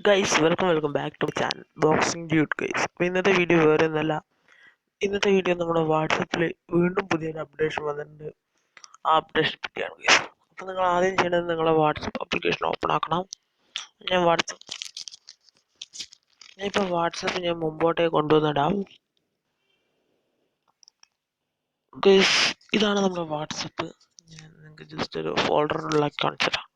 Guys welcome back to channel boxing dude guys. അപ്പോൾ ഇന്നത്തെ video വേറെ ഒന്നല്ല. ഇന്നത്തെ വീഡിയോ നമ്മുടെ വാട്സപ്പിൽ വീണ്ടും പുതിയൊരു അപ്ഡേഷൻ വന്നിട്ടുണ്ട്. ആ അപ്ഡേഷൻ പറ്റിയാണ് ഗൈസ്. അപ്പോൾ നിങ്ങൾ ആദ്യം ചെയ്യേണ്ടത് നിങ്ങളുടെ വാട്സപ്പ് ആപ്ലിക്കേഷൻ ഓപ്പൺ ആക്കണം. ഞാൻ ഇപ്പോൾ വാട്സപ്പ് ഞാൻ മുമ്പോട്ടേ കൊണ്ടുവന്നിടാം ഗൈസ്. ഇതാണ് നമ്മുടെ വാട്സപ്പ്. ഞാൻ നിങ്ങൾക്ക് ജസ്റ്റ് ഒരു ഫോൾഡറിലാക്കി കാണിച്ചു തരാം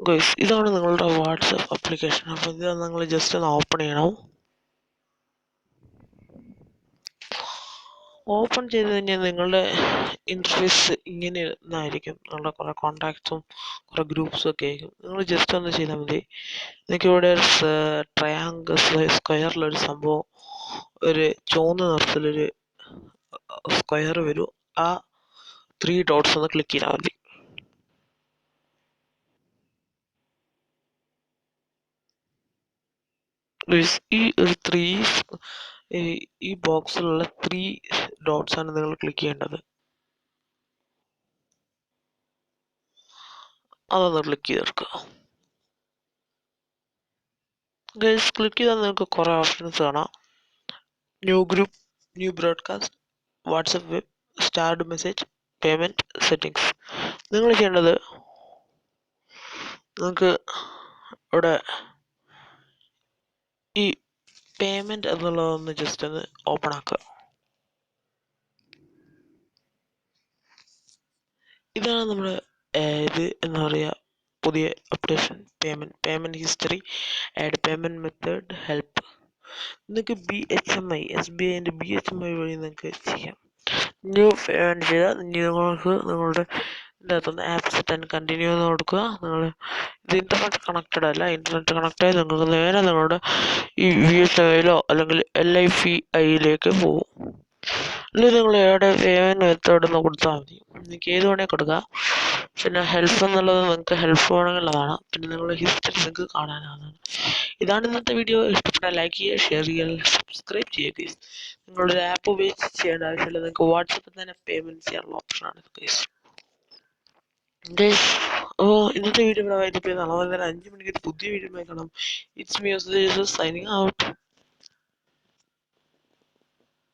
ഗൈസ്. ഇതാണ് നിങ്ങളുടെ വാട്സപ്പ് ആപ്ലിക്കേഷൻ. അപ്പോൾ ഇത് നിങ്ങൾ ജസ്റ്റ് ഒന്ന് ഓപ്പൺ ചെയ്യണം. ഓപ്പൺ ചെയ്ത് കഴിഞ്ഞാൽ നിങ്ങളുടെ ഇൻ്റർഫേസ് ഇങ്ങനെ ആയിരിക്കും. നിങ്ങളുടെ കുറേ കോണ്ടാക്ട്സും കുറേ ഗ്രൂപ്പ്സും ഒക്കെ ആയിരിക്കും. നിങ്ങൾ ജസ്റ്റ് ഒന്ന് ചെയ്താൽ മതി. നിങ്ങൾക്ക് ഇവിടെ ഒരു ട്രയാങ്കിൾ സ്ക്വയറിലൊരു സംഭവം, ഒരു ചുവന്ന നിറത്തിലൊരു സ്ക്വയർ വരും. ആ 3 ഡോട്ട്സ് ഒന്ന് ക്ലിക്ക് ചെയ്താൽ മതി. ഈ ഒരു ഈ ബോക്സിലുള്ള 3 ഡോട്ട്സ് ആണ് നിങ്ങൾ ക്ലിക്ക് ചെയ്യേണ്ടത്. അതൊന്ന് ക്ലിക്ക് ചെയ്തെടുക്കുക ഗൈസ്. ക്ലിക്ക് ചെയ്താൽ നിങ്ങൾക്ക് കുറേ ഓപ്ഷൻസ് കാണാം. New group, new broadcast, WhatsApp web, starred message, payment, settings. നിങ്ങൾ ചെയ്യേണ്ടത് നിങ്ങൾക്ക് ഇവിടെ ഈ പേയ്മെൻറ്റ് എന്നുള്ളതൊന്ന് ജസ്റ്റ് ഒന്ന് ഓപ്പൺ ആക്കുക. ഇതാണ് നമ്മുടെ ഇത് എന്താ പറയുക, പുതിയ updation. Payment history, add payment method, help. നിങ്ങൾക്ക് BHMI SBIൻ്റെ BHMI വഴി നിങ്ങൾക്ക് ചെയ്യാം. ന്യൂ പേയ്മെൻറ്റ് ചെയ്താൽ നിങ്ങൾക്ക് നിങ്ങളുടെ ഇതിൻ്റെ അകത്തുനിന്ന് ആപ്പ് സെറ്റ് ആൻഡ് കണ്ടിന്യൂ എന്ന് കൊടുക്കുക. നിങ്ങൾ ഇത് ഇൻ്റർനെറ്റ് കണക്റ്റഡ് അല്ല. ഇൻ്റർനെറ്റ് കണക്റ്റ് ആയി നിങ്ങൾക്ക് നേരെ നിങ്ങളുടെ ഈ BHMIയിലോ അല്ലെങ്കിൽ LIFIയിലേക്ക് പോകും. അല്ലെങ്കിൽ നിങ്ങൾ എവിടെ പേയ്മെൻറ്റ് മെത്തേഡ് എന്ന് കൊടുത്താൽ മതി. നിങ്ങൾക്ക് ഏത് വേണമെങ്കിൽ കൊടുക്കാം. പിന്നെ ഹെൽപ്പ് എന്നുള്ളത് നിങ്ങൾക്ക് ഹെൽപ്പ് വേണമെന്നുള്ളതാണ്. പിന്നെ നിങ്ങളുടെ ഹിസ്റ്ററി നിങ്ങൾക്ക് കാണാനാണ്. ഇതാണ് ഇന്നത്തെ വീഡിയോ. ഇഷ്ടപ്പെട്ടാൽ ലൈക്ക് ചെയ്യുക, ഷെയർ ചെയ്യുക, സബ്സ്ക്രൈബ് ചെയ്യുക ഗൈസ്. നിങ്ങളൊരു ആപ്പ് ഉപയോഗിച്ച് ചെയ്യേണ്ട ആവശ്യമില്ല. നിങ്ങൾക്ക് വാട്സപ്പിൽ തന്നെ പേയ്മെൻറ്റ് ചെയ്യാനുള്ള ഓപ്ഷനാണ് ഗൈസ്. ഇന്നത്തെ വീഡിയോ ഇവിടെ വൈകിട്ട് 4:05 മണിക്ക് പുതിയ വീഡിയോ കാണാം. It's me signing out.